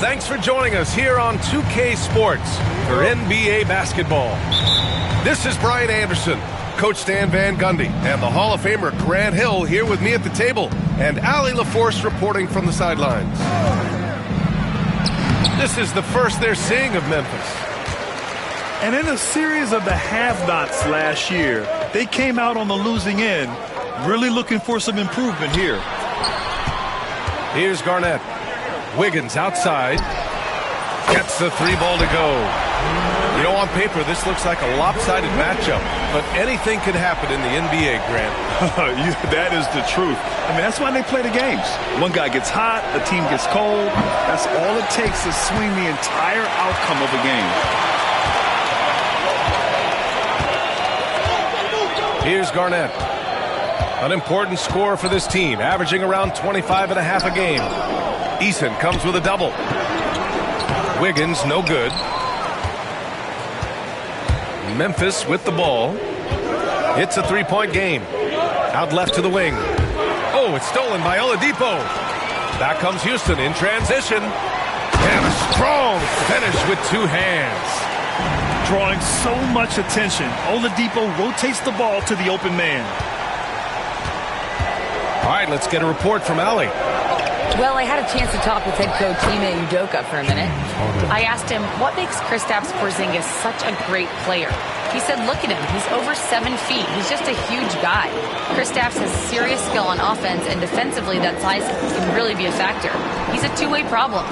Thanks for joining us here on 2K Sports for NBA basketball. This is Brian Anderson, Coach Stan Van Gundy, and the Hall of Famer Grant Hill here with me at the table, and Allie LaForce reporting from the sidelines. This is the first they're seeing of Memphis. And in a series of the have-nots last year, they came out on the losing end, really looking for some improvement here. Here's Garnett. Wiggins outside. Gets the three ball to go. You know, on paper, this looks like a lopsided matchup, but anything can happen in the NBA, Grant. That is the truth. I mean, that's why they play the games. One guy gets hot, the team gets cold. That's all it takes to swing the entire outcome of a game. Here's Garnett. An important scorer for this team, averaging around 25.5 a game. Eason comes with a double. Wiggins, no good. Memphis with the ball. It's a three-point game. Out left to the wing. Oh, it's stolen by Oladipo. Back comes Houston in transition. And a strong finish with two hands. Drawing so much attention, Oladipo rotates the ball to the open man. All right, let's get a report from Allie. Well, I had a chance to talk with head coach Ime Udoka for a minute. I asked him, what makes Kristaps Porzingis such a great player? He said, look at him. He's over 7 feet. He's just a huge guy. Kristaps has serious skill on offense, and defensively, that size can really be a factor. He's a two-way problem.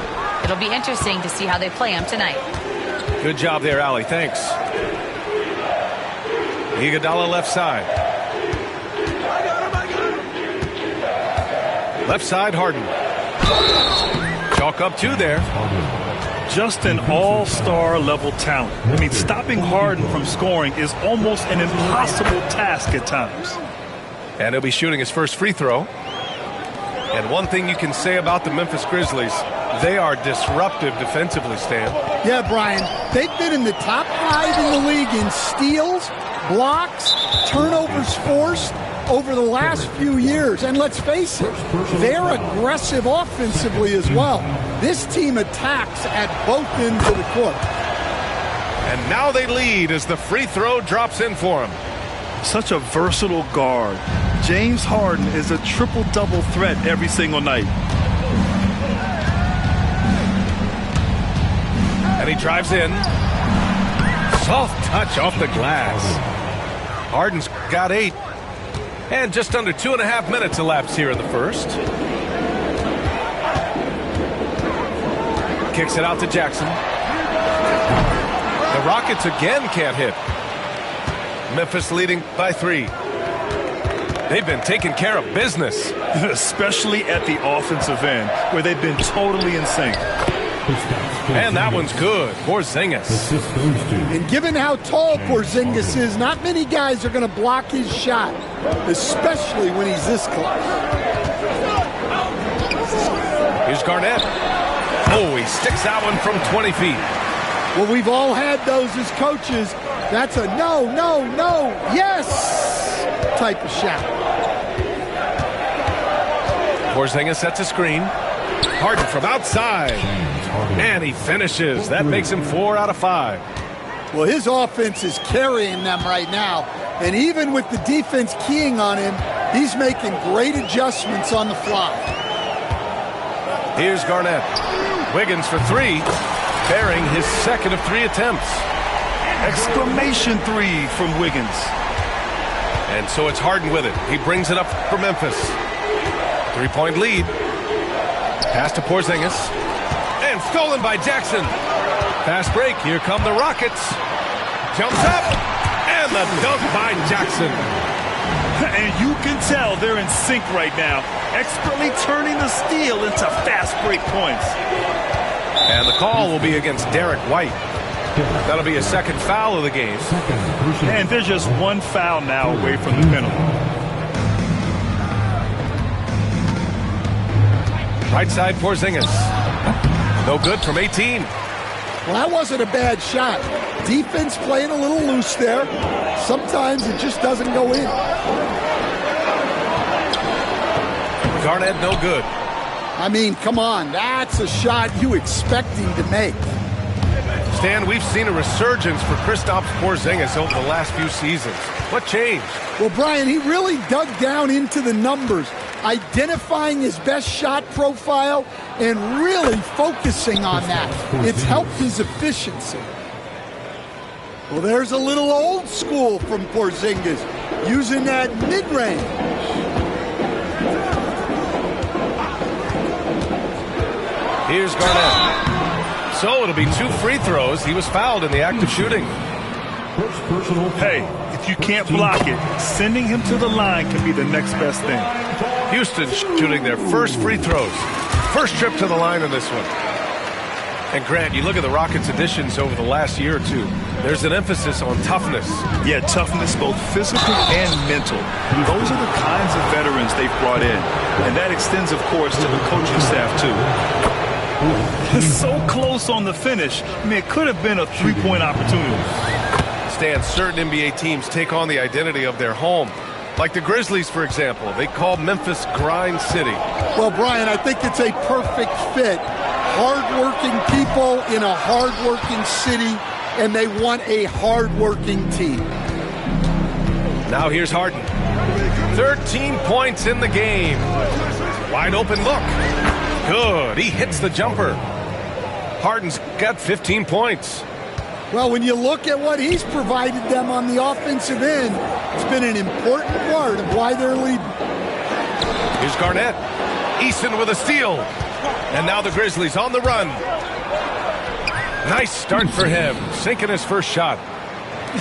It'll be interesting to see how they play him tonight. Good job there, Allie. Thanks. Iguodala left side. Left side, Harden. Chalk up two there. Just an all-star level talent. I mean, stopping Harden from scoring is almost an impossible task at times. And he'll be shooting his first free throw. And one thing you can say about the Memphis Grizzlies, they are disruptive defensively, Stan. Yeah, Brian. They've been in the top 5 in the league in steals, blocks, turnovers forced over the last few years. And let's face it, they're aggressive offensively as well. This team attacks at both ends of the court. And now they lead as the free throw drops in for him. Such a versatile guard. James Harden is a triple-double threat every single night. And he drives in. Soft touch off the glass. Harden's got 8. And just under 2.5 minutes elapsed here in the first. Kicks it out to Jackson. The Rockets again can't hit. Memphis leading by 3. They've been taking care of business. Especially at the offensive end, where they've been totally in sync. And that one's good. Porzingis. And given how tall Porzingis is, not many guys are going to block his shot, especially when he's this close. Here's Garnett. Oh, he sticks that one from 20 feet. Well, we've all had those as coaches. That's a no, yes type of shot. Porzingis sets a screen. Harden from outside. And he finishes. That makes him 4 out of 5. Well, his offense is carrying them right now. And even with the defense keying on him, he's making great adjustments on the fly. Here's Garnett. Wiggins for 3. Bearing his second of 3 attempts. Exclamation 3 from Wiggins. And so it's Harden with it. He brings it up for Memphis. 3-point lead. Pass to Porzingis. And stolen by Jackson. Fast break. Here come the Rockets. Jumps up. And the dunk by Jackson. And you can tell they're in sync right now. Expertly turning the steal into fast break points. And the call will be against Derek White. That'll be a second foul of the game. And there's just one foul now away from the penalty. Right side, Porzingis. No good from 18. Well, that wasn't a bad shot. Defense playing a little loose there. Sometimes it just doesn't go in. Garnett, no good. I mean, come on, that's a shot you expect him to make. Stan, we've seen a resurgence for Kristaps Porzingis over the last few seasons. What changed? Well, Brian, he really dug down into the numbers, identifying his best shot profile and really focusing on that. It's helped his efficiency. Well, there's a little old school from Porzingis, using that mid-range. Here's Garnett. So it'll be 2 free throws. He was fouled in the act of shooting. Hey, if you can't block it, sending him to the line can be the next best thing. Houston shooting their first free throws. First trip to the line in this one. And Grant, you look at the Rockets' additions over the last year or two. There's an emphasis on toughness. Yeah, toughness, both physical and mental. Those are the kinds of veterans they've brought in. And that extends, of course, to the coaching staff, too. So close on the finish. I mean, it could have been a three-point opportunity. Stan, certain NBA teams take on the identity of their home. Like the Grizzlies, for example. They call Memphis Grind City. Well, Brian, I think it's a perfect fit. Hard-working people in a hard-working city, and they want a hard-working team. Now here's Harden. 13 points in the game. Wide open look. Good. He hits the jumper. Harden's got 15 points. Well, when you look at what he's provided them on the offensive end, it's been an important part of why they're leading. Here's Garnett. Eason with a steal. And now the Grizzlies on the run. Nice start for him. Sinking his first shot.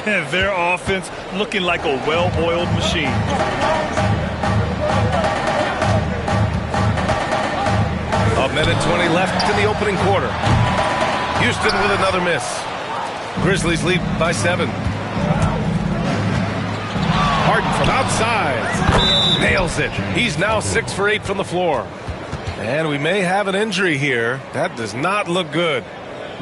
Their offense looking like a well-oiled machine. A minute 20 left in the opening quarter. Houston with another miss. Grizzlies lead by 7. Harden from outside. Nails it. He's now 6 for 8 from the floor. And we may have an injury here. That does not look good.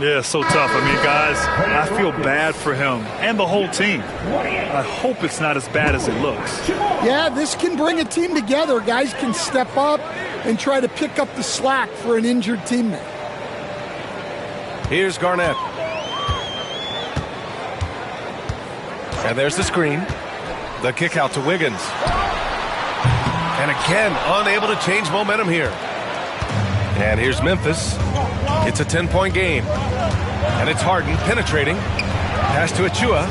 Yeah, so tough. I mean, guys, I feel bad for him and the whole team. I hope it's not as bad as it looks. Yeah, this can bring a team together. Guys can step up and try to pick up the slack for an injured teammate. Here's Garnett. And there's the screen. The kick out to Wiggins. And again, unable to change momentum here. And here's Memphis. It's a 10-point game. And it's Harden penetrating. Pass to Achua.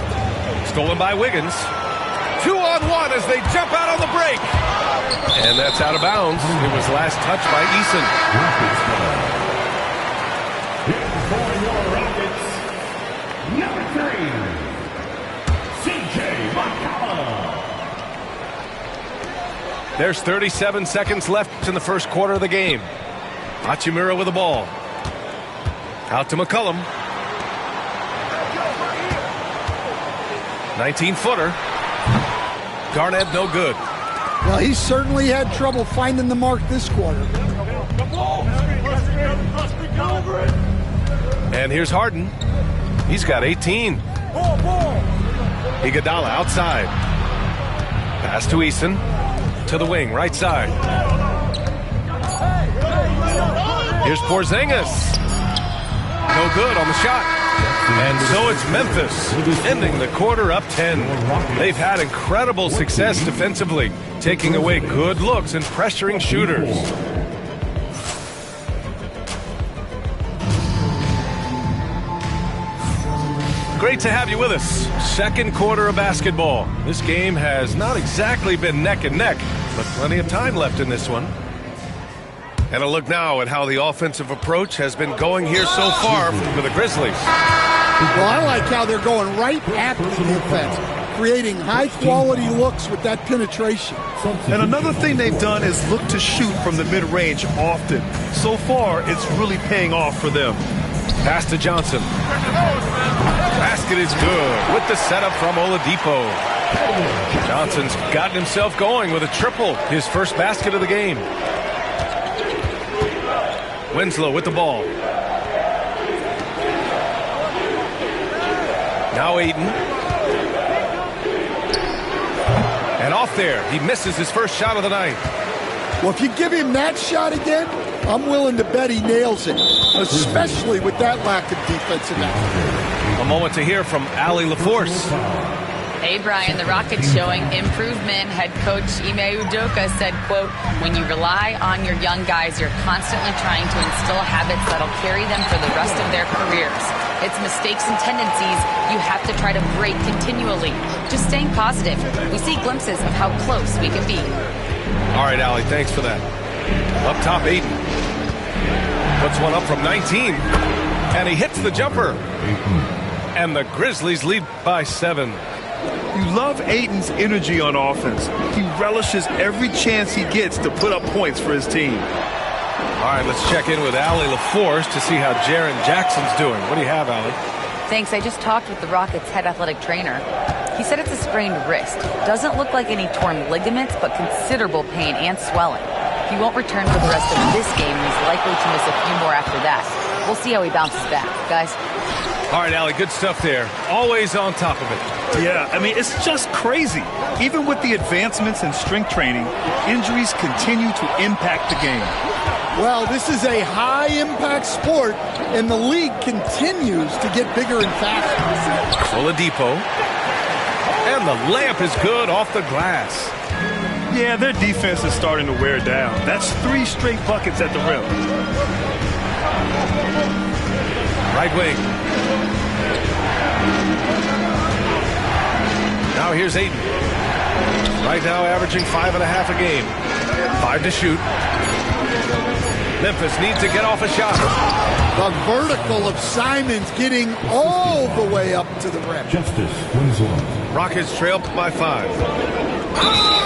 Stolen by Wiggins. 2-on-1 as they jump out on the break. And that's out of bounds. It was last touched by Eason. There's 37 seconds left in the first quarter of the game. Hachimura with the ball. Out to McCollum. 19-footer. Garnett no good. Well, he certainly had trouble finding the mark this quarter. And here's Harden. He's got 18. Iguodala outside. Pass to Eason. To the wing, right side. Here's Porzingis. No good on the shot. And so it's Memphis, ending the quarter up 10. They've had incredible success defensively, taking away good looks and pressuring shooters. Great to have you with us. Second quarter of basketball. This game has not exactly been neck and neck, but plenty of time left in this one. And a look now at how the offensive approach has been going here so far for the Grizzlies. Well, I like how they're going right at the defense, creating high-quality looks with that penetration. And another thing they've done is look to shoot from the mid-range often. So far, it's really paying off for them. Pass to Johnson. Basket is good with the setup from Oladipo. Johnson's gotten himself going with a triple, his first basket of the game. Winslow with the ball. Now Ayton. And off there, he misses his first shot of the night. Well, if you give him that shot again, I'm willing to bet he nails it, especially with that lack of defensive effort. A moment to hear from Allie LaForce. Hey, Brian, the Rockets showing improvement. Head coach Ime Udoka said, quote, when you rely on your young guys, you're constantly trying to instill habits that'll carry them for the rest of their careers. It's mistakes and tendencies you have to try to break continually. Just staying positive. We see glimpses of how close we can be. All right, Allie, thanks for that. Up top, Ayton. Puts one up from 19. And he hits the jumper. And the Grizzlies lead by 7. You love Ayton's energy on offense. He relishes every chance he gets to put up points for his team. All right, let's check in with Allie LaForce to see how Jaren Jackson's doing. What do you have, Allie? Thanks. I just talked with the Rockets' head athletic trainer. He said it's a sprained wrist. Doesn't look like any torn ligaments, but considerable pain and swelling. He won't return for the rest of this game, and he's likely to miss a few more after that. We'll see how he bounces back, guys. All right, Allie, good stuff there. Always on top of it. Yeah, I mean, it's just crazy. Even with the advancements in strength training, injuries continue to impact the game. Well, this is a high-impact sport, and the league continues to get bigger and faster. Oladipo. And the layup is good off the glass. Yeah, their defense is starting to wear down. That's 3 straight buckets at the rim. Right wing. Now here's Ayton. Right now averaging 5.5 a game. 5 to shoot. Memphis needs to get off a shot. The vertical of Simons getting all the way up to the rim. Justice Winslow. Rockets trail by 5.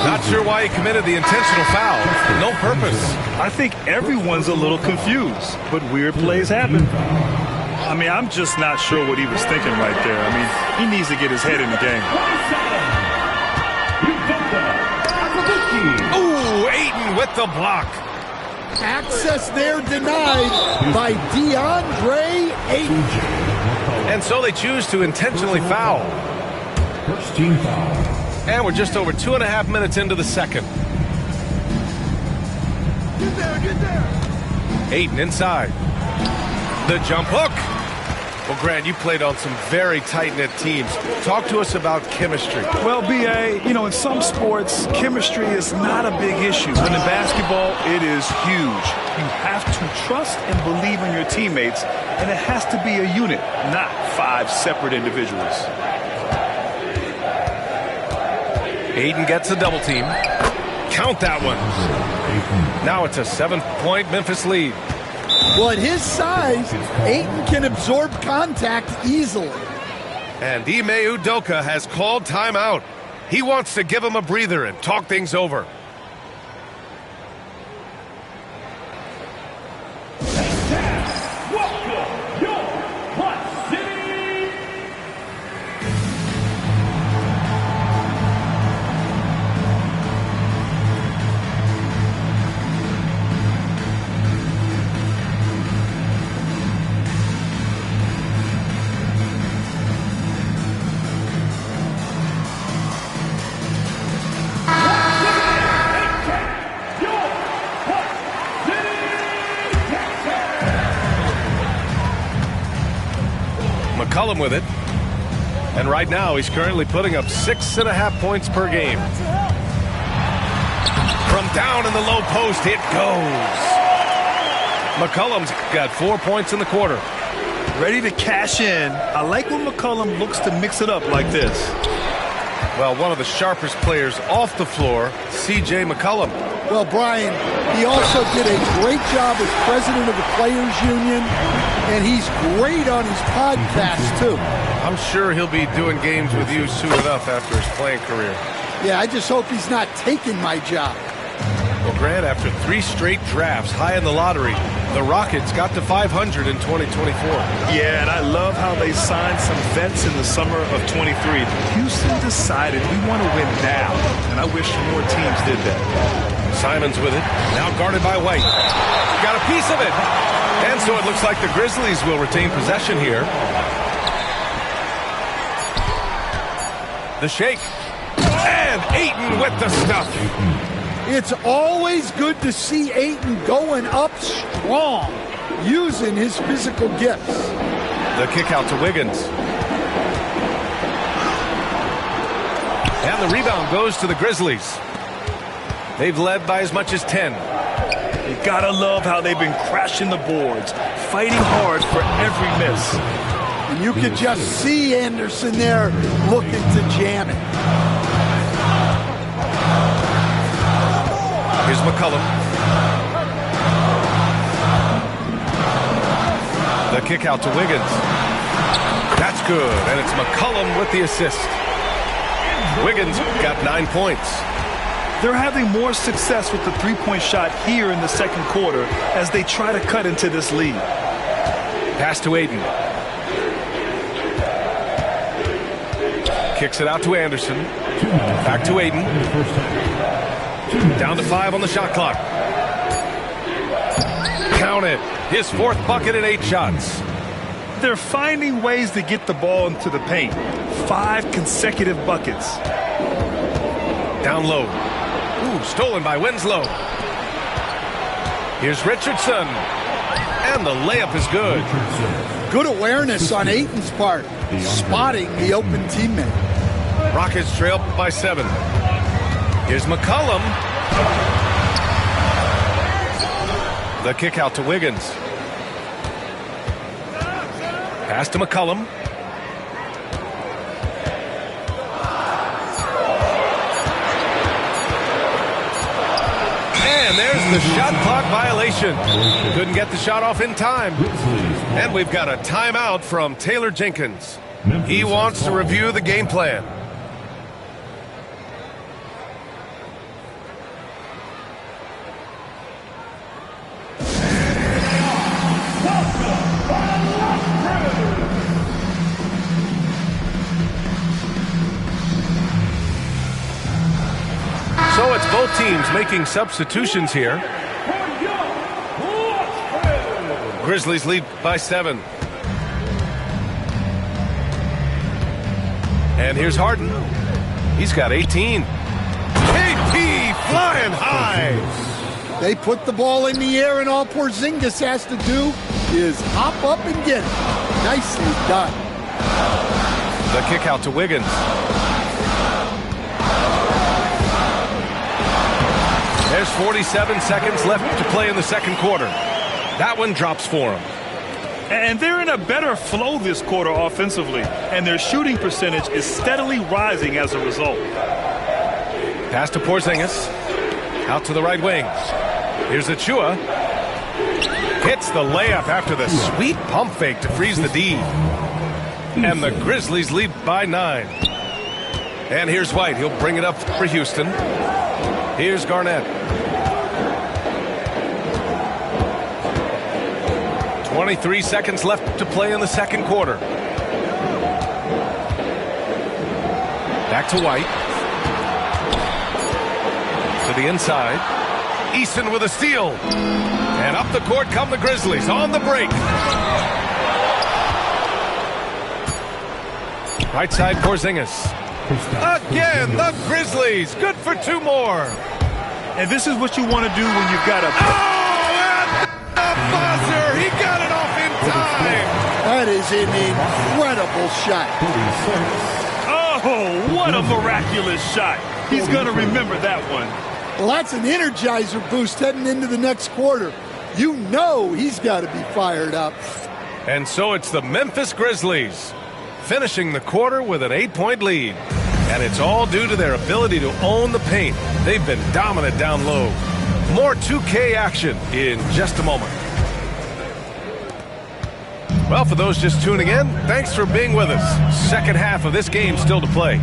Not sure why he committed the intentional foul. No purpose. I think everyone's a little confused, but weird plays happen. I mean, I'm just not sure what he was thinking right there. I mean, he needs to get his head in the game. Ooh, Ayton with the block. Access there denied by DeAndre Ayton. And so they choose to intentionally foul. First team foul. And we're just over 2.5 minutes into the second. Get there. Ayton inside. The jump hook. Well, Grant, you played on some very tight-knit teams. Talk to us about chemistry. Well, B.A., you know, in some sports, chemistry is not a big issue. But in basketball, it is huge. You have to trust and believe in your teammates, and it has to be a unit, not 5 separate individuals. Ayton gets a double team. Count that one. Now it's a 7-point Memphis lead. Well, at his size, Ayton can absorb contact easily. And Ime Udoka has called timeout. He wants to give him a breather and talk things over. McCollum with it. And right now he's currently putting up 6.5 points per game. From down in the low post, it goes. McCollum's got 4 points in the quarter. Ready to cash in. I like when McCollum looks to mix it up like this. Well, one of the sharpest players off the floor, C.J. McCollum. Well, Brian, he also did a great job as president of the Players Union, and he's great on his podcast, too. I'm sure he'll be doing games with you soon enough after his playing career. Yeah, I just hope he's not taking my job. Well, Grant, after 3 straight drafts high in the lottery, the Rockets got to 500 in 2024. Yeah, and I love how they signed some vets in the summer of 23. Houston decided we want to win now, and I wish more teams did that. Simons with it, now guarded by White. Got a piece of it. And so it looks like the Grizzlies will retain possession here. The shake. And Ayton with the stuff. It's always good to see Ayton going up strong, using his physical gifts. The kick out to Wiggins. And the rebound goes to the Grizzlies. They've led by as much as 10. You gotta love how they've been crashing the boards, fighting hard for every miss. And you could just see Anderson there looking to jam it. Here's McCollum. The kick out to Wiggins. That's good, and it's McCollum with the assist. Wiggins got 9 points. They're having more success with the three-point shot here in the second quarter as they try to cut into this lead. Pass to Ayton. Kicks it out to Anderson. Back to Ayton. Down to 5 on the shot clock. Count it. His 4th bucket in 8 shots. They're finding ways to get the ball into the paint. 5 consecutive buckets. Down low. Ooh, stolen by Winslow. Here's Richardson. And the layup is good. Good awareness on Ayton's part, spotting the open teammate. Rockets trail by 7. Here's McCollum. The kick out to Wiggins. Pass to McCollum. And there's the shot clock violation. Couldn't get the shot off in time. And we've got a timeout from Taylor Jenkins. He wants to review the game plan. So it's both teams making substitutions here. Grizzlies lead by 7. And here's Harden. He's got 18. KP flying high. They put the ball in the air, and all Porzingis has to do is hop up and get it. Nicely done. The kick out to Wiggins. There's 47 seconds left to play in the second quarter. That one drops for them. And they're in a better flow this quarter offensively, and their shooting percentage is steadily rising as a result. Pass to Porzingis. Out to the right wing. Here's Achua. Hits the layup after the sweet pump fake to freeze the D. And the Grizzlies lead by 9. And here's White. He'll bring it up for Houston. Here's Garnett. 23 seconds left to play in the second quarter. Back to White. To the inside. Easton with a steal. And up the court come the Grizzlies on the break. Right side Porzingis. Again, the Grizzlies. Good for 2 more. And this is what you want to do when you've got a... Oh, and a buzzer. He got it off in time. That is an incredible shot. Oh, what a miraculous shot. He's going to remember that one. Well, that's an energizer boost heading into the next quarter. You know he's got to be fired up. And so it's the Memphis Grizzlies finishing the quarter with an 8-point lead. And it's all due to their ability to own the paint. They've been dominant down low. More 2K action in just a moment. Well, for those just tuning in, thanks for being with us. Second half of this game still to play.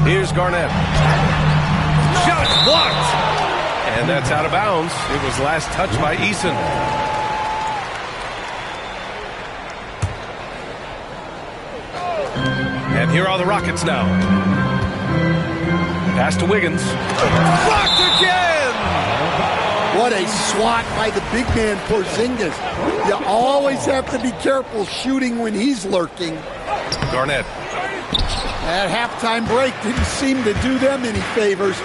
Here's Garnett. Shot blocked. And that's out of bounds. It was last touched by Eason. And here are the Rockets now. Pass to Wiggins. Blocked again! What a swat by the big man Porzingis. You always have to be careful shooting when he's lurking. Garnett. That halftime break didn't seem to do them any favors.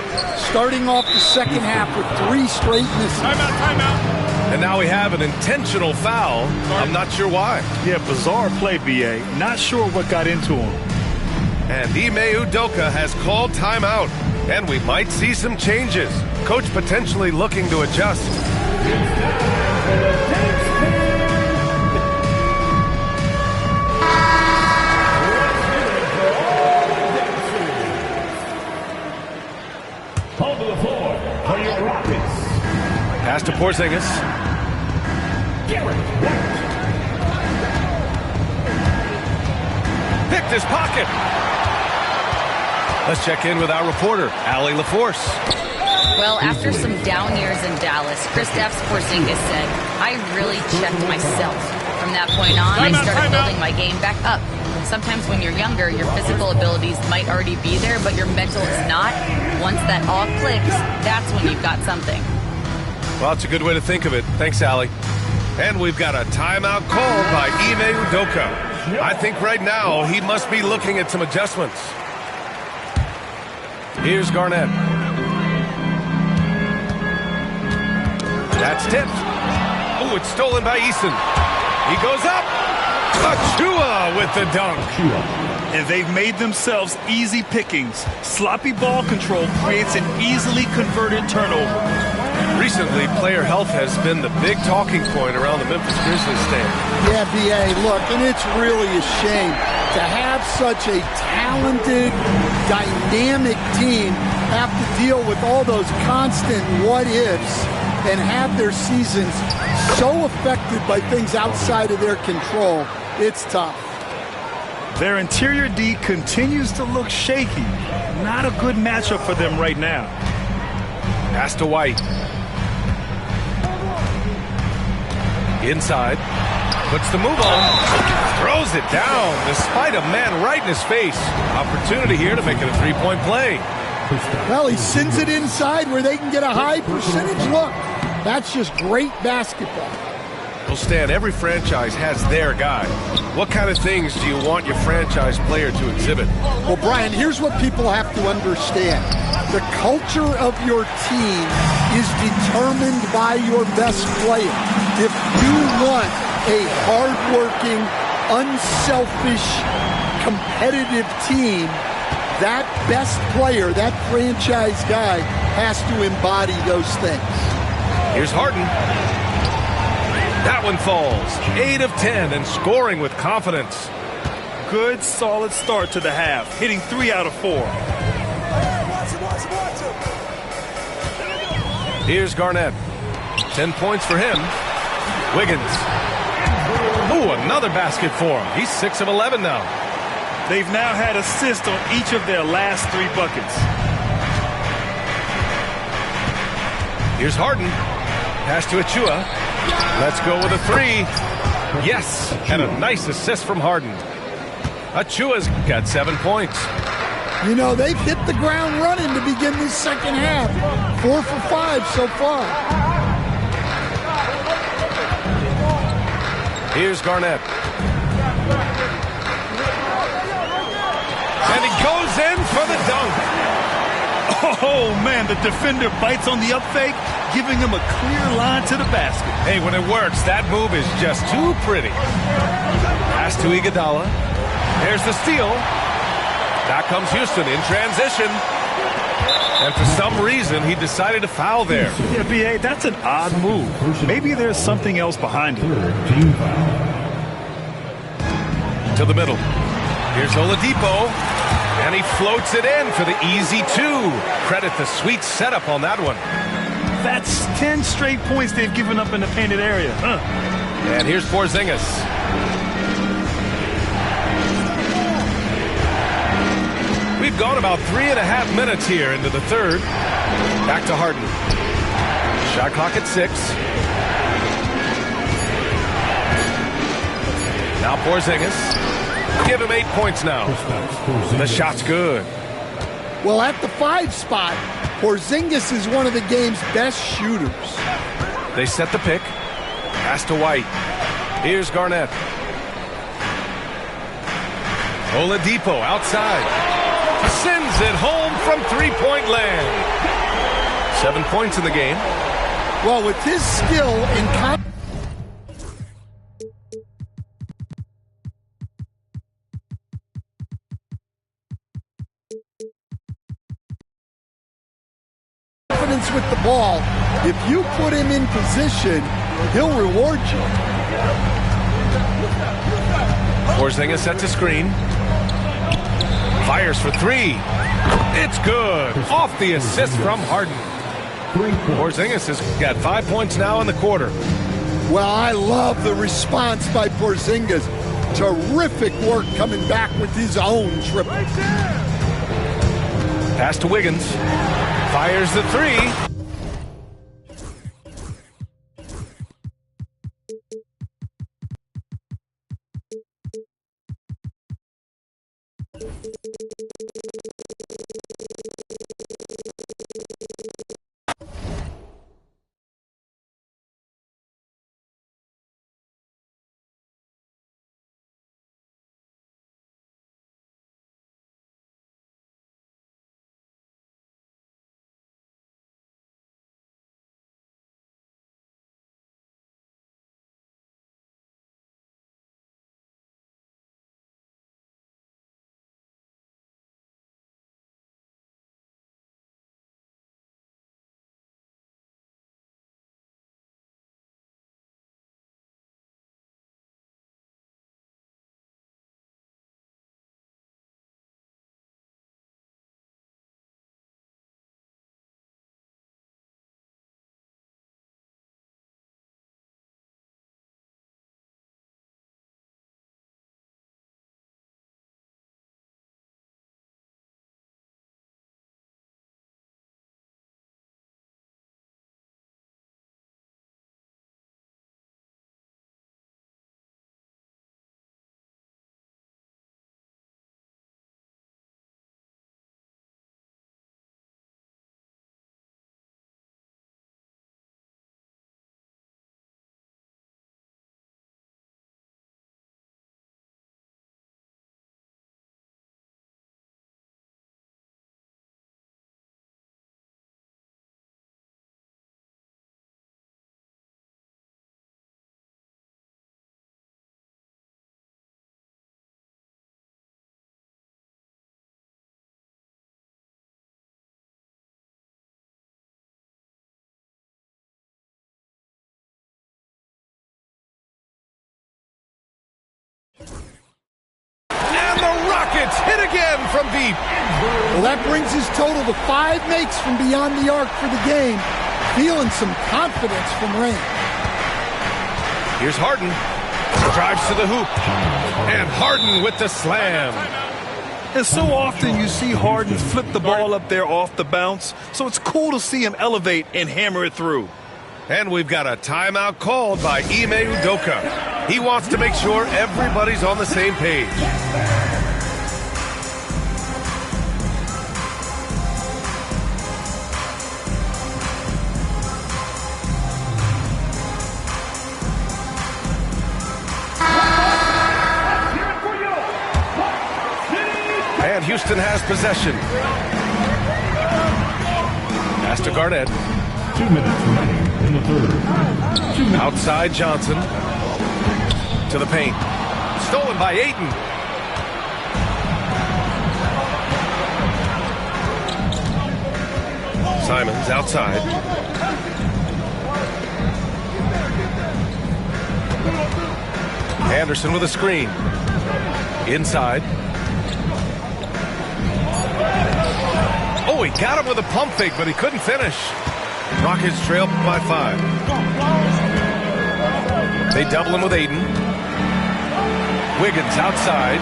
Starting off the second half with 3 straight misses. Timeout. And now we have an intentional foul. I'm not sure why. Yeah, bizarre play, B.A. Not sure what got into him. And Ime Udoka has called timeout. And we might see some changes. Coach potentially looking to adjust. On the floor for your Rockets. Pass to Porzingis. Garrett White. Picked his pocket. Let's check in with our reporter, Allie LaForce. Well, after some down years in Dallas, Kristaps Porzingis said, I really checked myself. From that point on, I started building my game back up. Sometimes when you're younger, your physical abilities might already be there, but your mental is not. Once that all clicks, that's when you've got something. Well, it's a good way to think of it. Thanks, Allie. And we've got a timeout called by Ime Udoka. I think right now he must be looking at some adjustments. Here's Garnett. That's tipped. Oh, it's stolen by Eason. He goes up. Achua with the dunk. And they've made themselves easy pickings. Sloppy ball control creates an easily converted turnover. Recently, player health has been the big talking point around the Memphis Grizzlies stand. Yeah, B.A., look, and it's really a shame to have such a talented, dynamic team have to deal with all those constant what-ifs and have their seasons so affected by things outside of their control. It's tough. Their interior D continues to look shaky. Not a good matchup for them right now. Pass to White. Inside. Puts the move on. Throws it down despite a man right in his face. Opportunity here to make it a three-point play. Well, he sends it inside where they can get a high percentage look. That's just great basketball. Well, Stan, every franchise has their guy. What kind of things do you want your franchise player to exhibit? Well, Brian, here's what people have to understand. The culture of your team is determined by your best player. If you want a hardworking, unselfish, competitive team, that best player, that franchise guy, has to embody those things. Here's Harden. That one falls. 8 of 10 and scoring with confidence. Good, solid start to the half, hitting 3 out of 4. Here's Garnett. 10 points for him. Wiggins. Ooh, another basket for him. He's 6 of 11 now. They've now had assists on each of their last 3 buckets. Here's Harden. Pass to Achua. Let's go with a 3. Yes, and a nice assist from Harden. Achua's got 7 points. You know, they've hit the ground running to begin this second half. 4 for 5 so far. Here's Garnett. And he goes in for the dunk. Oh, man, the defender bites on the up fake, giving him a clear line to the basket. Hey, when it works, that move is just too pretty. Pass to Iguodala. There's the steal. Back comes Houston in transition. And for some reason, he decided to foul there. Yeah, B.A., that's an odd move. Maybe there's something else behind it. Team foul. To the middle. Here's Oladipo. And he floats it in for the easy 2. Credit the sweet setup on that one. That's 10 straight points they've given up in the painted area. And here's Porzingis. We've gone about 3.5 minutes here into the third. Back to Harden. Shot clock at 6. Now Porzingis. Give him 8 points now. The shot's good. Well, at the 5 spot, Porzingis is one of the game's best shooters. They set the pick. Pass to White. Here's Garnett. Oladipo outside. Sends it home from three-point land. 7 points in the game. Well, with his skill and confidence with the ball, if you put him in position, he'll reward you. Porzingis sets a screen. Fires for three. It's good. Off the assist from Harden. Porzingis has got 5 points now in the quarter. Well, I love the response by Porzingis. Terrific work coming back with his own triple. Pass to Wiggins. Fires the three. And the Rockets hit again from deep. Well, that brings his total to 5 makes from beyond the arc for the game. Feeling some confidence from range. Here's Harden. Drives to the hoop. And Harden with the slam. And so often you see Harden flip the ball up there off the bounce, so it's cool to see him elevate and hammer it through. And we've got a timeout called by Ime Udoka. He wants to make sure everybody's on the same page. And Houston has possession. Pass to Garnett. 2 minutes remaining in the third. 2 minutes. Outside Johnson. To the paint. Stolen by Ayton. Simons outside. Anderson with a screen. Inside. Oh, he got him with a pump fake, but he couldn't finish. Rockets trail by 5. They double him with Ayton. Wiggins outside.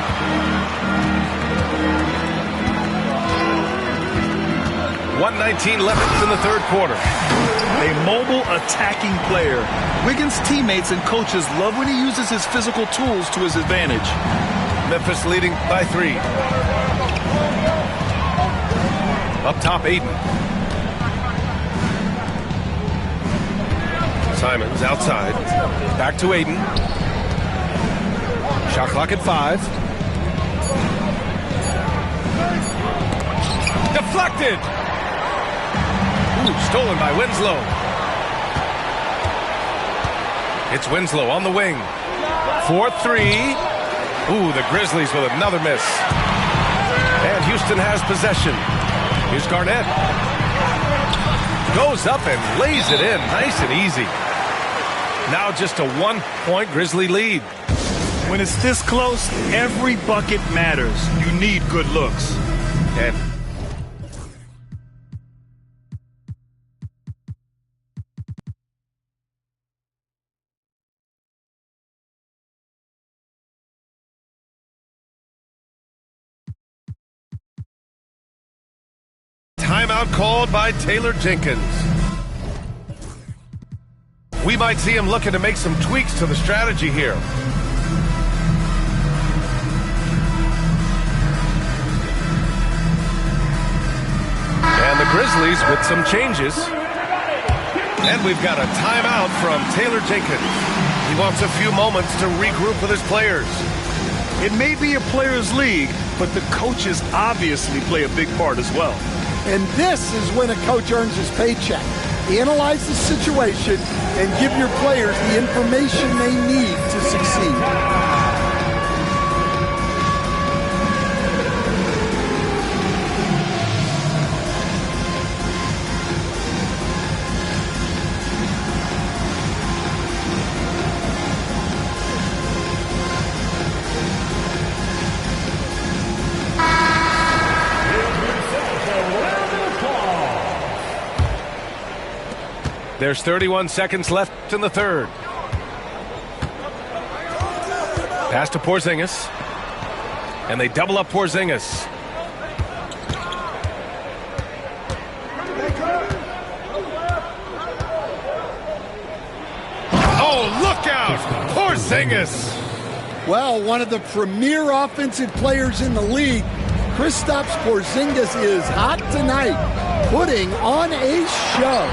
.119 left in the third quarter. A mobile attacking player. Wiggins' teammates and coaches love when he uses his physical tools to his advantage. Memphis leading by 3. Up top, Ayton. Simons outside. Back to Ayton. Shot clock at 5. Deflected. Ooh, stolen by Winslow. It's Winslow on the wing. 4-3. Ooh, the Grizzlies with another miss. And Houston has possession. Here's Garnett. Goes up and lays it in. Nice and easy. Now just a 1-point Grizzly lead. When it's this close, every bucket matters. You need good looks. And timeout called by Taylor Jenkins. We might see him looking to make some tweaks to the strategy here. And the Grizzlies with some changes. And we've got a timeout from Taylor Jenkins. He wants a few moments to regroup with his players. It may be a players' league, but the coaches obviously play a big part as well. And this is when a coach earns his paycheck. Analyze the situation and give your players the information they need to succeed. There's 31 seconds left in the third. Pass to Porzingis. And they double up Porzingis. Oh, look out! Porzingis! Well, one of the premier offensive players in the league, Kristaps Porzingis is hot tonight, putting on a show.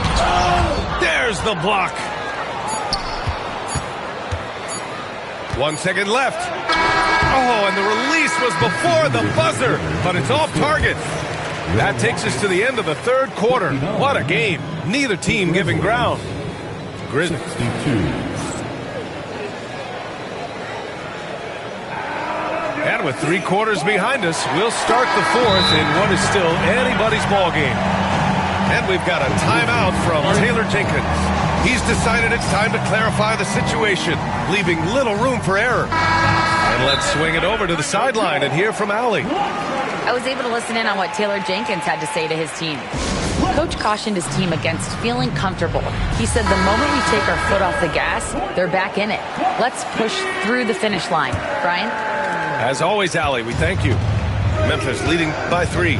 There's the block. 1 second left. Oh, and the release was before the buzzer, but it's off target. That takes us to the end of the third quarter. What a game. Neither team giving ground. Grizzlies. And with 3 quarters behind us, we'll start the fourth in what is still anybody's ball game. And we've got a timeout from Taylor Jenkins. He's decided it's time to clarify the situation, leaving little room for error. And let's swing it over to the sideline and hear from Allie. I was able to listen in on what Taylor Jenkins had to say to his team. Coach cautioned his team against feeling comfortable. He said the moment we take our foot off the gas, they're back in it. Let's push through the finish line. Brian? As always, Allie, we thank you. Memphis leading by 3.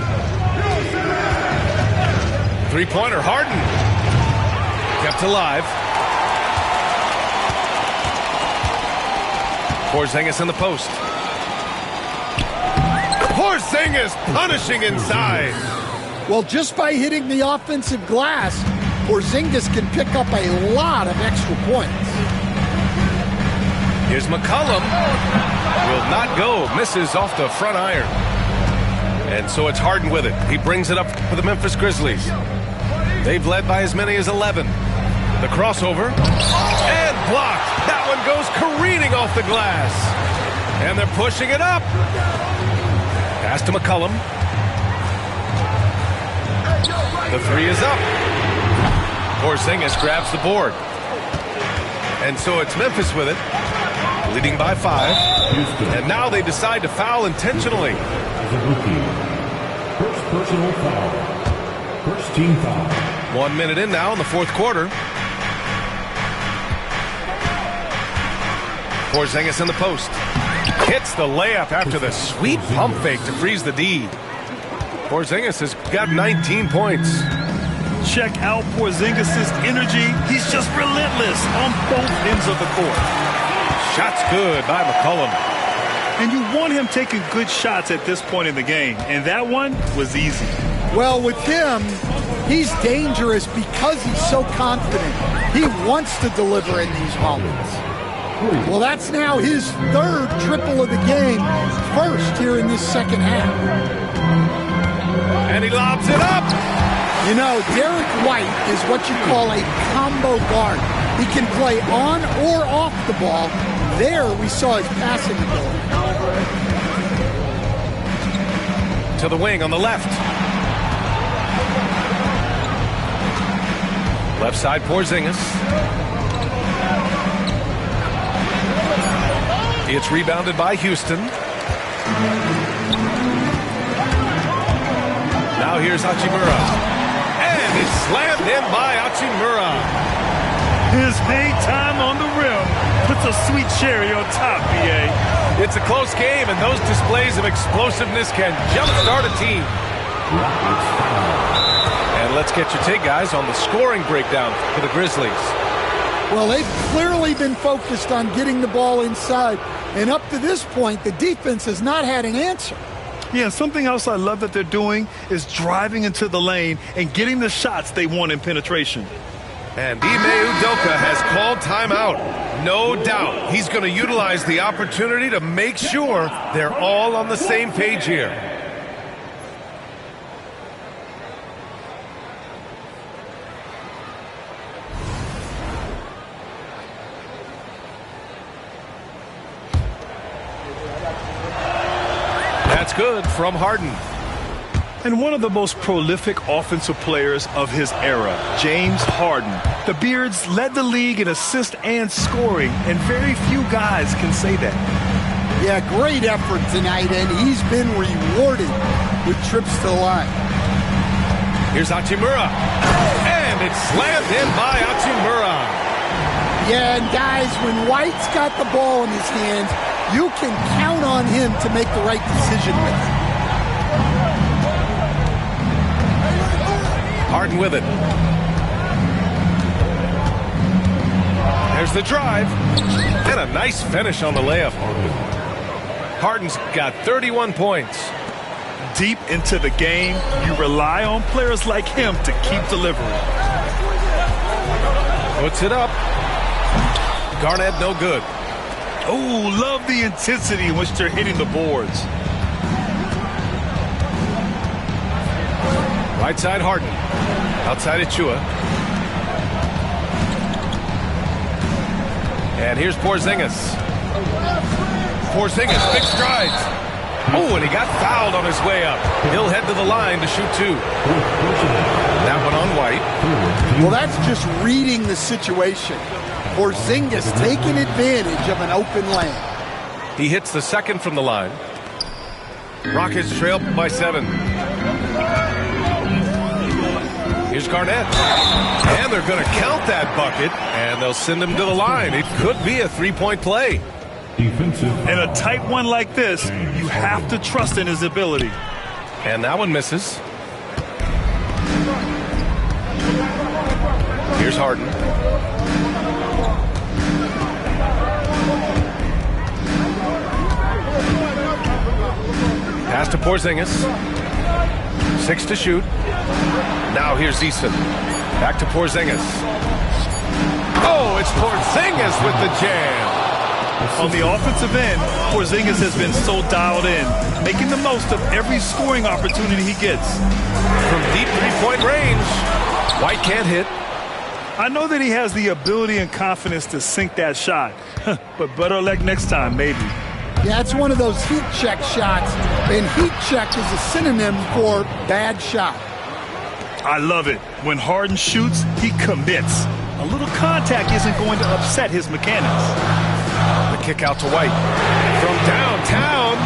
Three-pointer, Harden. Kept alive. Porzingis in the post. Porzingis punishing inside. Well, just by hitting the offensive glass, Porzingis can pick up a lot of extra points. Here's McCollum. Will not go. Misses off the front iron. And so it's Harden with it. He brings it up for the Memphis Grizzlies. They've led by as many as 11. The crossover. And blocked. That one goes careening off the glass. And they're pushing it up. Pass to McCollum. The 3 is up. Porzingis grabs the board. And so it's Memphis with it, leading by 5. And now they decide to foul intentionally. As a rookie, first personal foul. First team foul. 1 minute in now in the fourth quarter. Porzingis in the post. Hits the layup after the sweet pump fake to freeze the D. Porzingis has got 19 points. Check out Porzingis' energy. He's just relentless on both ends of the court. Shots good by McCollum. And you want him taking good shots at this point in the game. And that one was easy. Well, with him, he's dangerous because he's so confident. He wants to deliver in these moments. Well, that's now his third triple of the game, first here in this second half. And he lobs it up. You know, Derek White is what you call a combo guard. He can play on or off the ball. There we saw his passing ability. To the wing on the left. Left side, Porzingis. It's rebounded by Houston. Now here's Hachimura. And it's slammed in by Hachimura. His hang time on the rim puts a sweet cherry on top, BA. It's a close game, and those displays of explosiveness can jumpstart a team. And let's get your take, guys, on the scoring breakdown for the Grizzlies. Well, they've clearly been focused on getting the ball inside. And up to this point, the defense has not had an answer. Yeah, something else I love that they're doing is driving into the lane and getting the shots they want in penetration. And Ime Udoka has called timeout. No doubt he's going to utilize the opportunity to make sure they're all on the same page here. That's good from Harden. And one of the most prolific offensive players of his era, James Harden. The Beards led the league in assists and scoring, and very few guys can say that. Yeah, great effort tonight, and he's been rewarded with trips to the line. Here's Hachimura. And it's slammed in by Hachimura. Yeah, and guys, when White's got the ball in his hands, you can count on him to make the right decision with it. Harden with it. There's the drive. And a nice finish on the layup. Harden's got 31 points. Deep into the game, you rely on players like him to keep delivering. Puts it up. Garnett no good. Oh, love the intensity in which they're hitting the boards. Right side Harden. Outside Achua. And here's Porzingis. Porzingis, big strides. Oh, and he got fouled on his way up. He'll head to the line to shoot two. That one on White. Well, that's just reading the situation. Porzingis taking advantage of an open lane. He hits the second from the line. Rockets trail by 7. Here's Garnett. And they're going to count that bucket, and they'll send him to the line. It could be a three-point play. Defensive. In a tight one like this, you have to trust in his ability. And that one misses. Here's Harden. Pass to Porzingis. 6 to shoot. Now here's Eason. Back to Porzingis. Oh, it's Porzingis with the jam. On the offensive end, Porzingis has been so dialed in, making the most of every scoring opportunity he gets. From deep three-point range, White can't hit. I know that he has the ability and confidence to sink that shot, but better luck next time, maybe. Yeah, it's one of those heat check shots, and heat check is a synonym for bad shot. I love it. When Harden shoots, he commits. A little contact isn't going to upset his mechanics. The kick out to White. From downtown,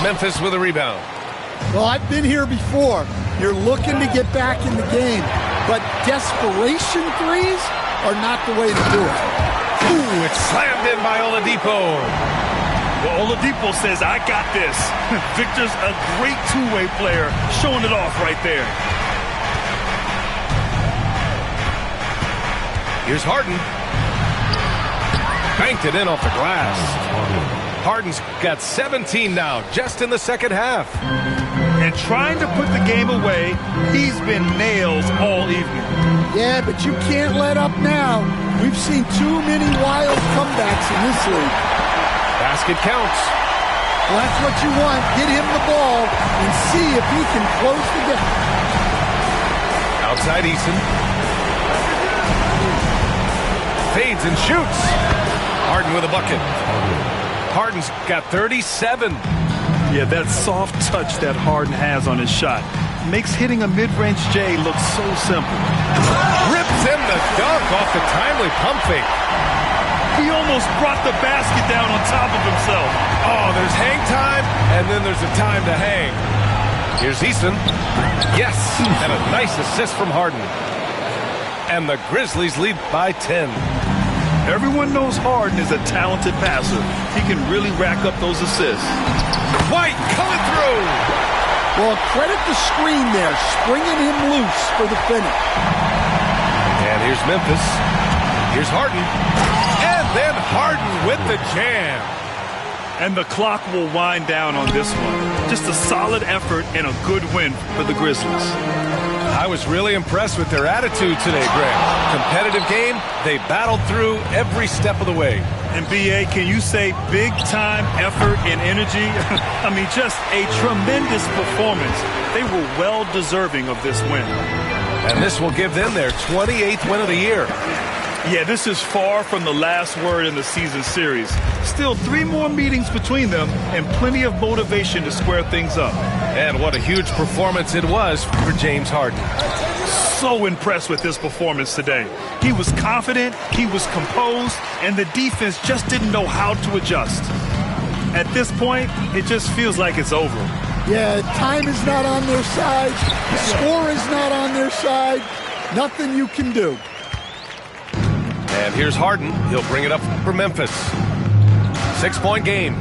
Memphis with a rebound. Well, I've been here before. You're looking to get back in the game, but desperation threes are not the way to do it. Ooh, it's slammed in by Oladipo. Well, Oladipo says, I got this. Victor's a great two-way player, showing it off right there. Here's Harden. Banked it in off the glass. Harden's got 17 now, just in the second half. and trying to put the game away. He's been nails all evening. Yeah, but you can't let up now. We've seen too many wild comebacks in this league. Basket counts. Well, that's what you want. Get him the ball and see if he can close the gap. Outside Eason. Fades and shoots. Harden with a bucket. Harden's got 37. Yeah, that soft touch that Harden has on his shot makes hitting a mid-range J look so simple. Rips in the dunk off the timely pump fake. He almost brought the basket down on top of himself. Oh, there's hang time, and then there's a time to hang. Here's Eason. Yes, and a nice assist from Harden. And the Grizzlies lead by 10. Everyone knows Harden is a talented passer. He can really rack up those assists. White coming through. Well, credit the screen there, springing him loose for the finish. And here's Memphis. Here's Harden. And then Harden with the jam. And the clock will wind down on this one. Just a solid effort and a good win for the Grizzlies. I was really impressed with their attitude today, Greg. Competitive game, they battled through every step of the way. And B.A., can you say big-time effort and energy? I mean, just a tremendous performance. They were well-deserving of this win. And this will give them their 28th win of the year. Yeah, this is far from the last word in the season series. Still 3 more meetings between them and plenty of motivation to square things up. And what a huge performance it was for James Harden. So impressed with his performance today. He was confident, he was composed, and the defense just didn't know how to adjust. At this point, it just feels like it's over. Yeah, time is not on their side. The score is not on their side. Nothing you can do. And here's Harden. He'll bring it up for Memphis. 6-point game.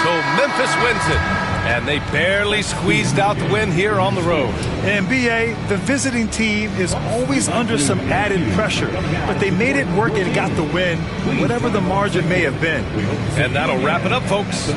So Memphis wins it. And they barely squeezed out the win here on the road. And B.A., the visiting team is always under some added pressure, but they made it work and got the win, whatever the margin may have been. And that'll wrap it up, folks.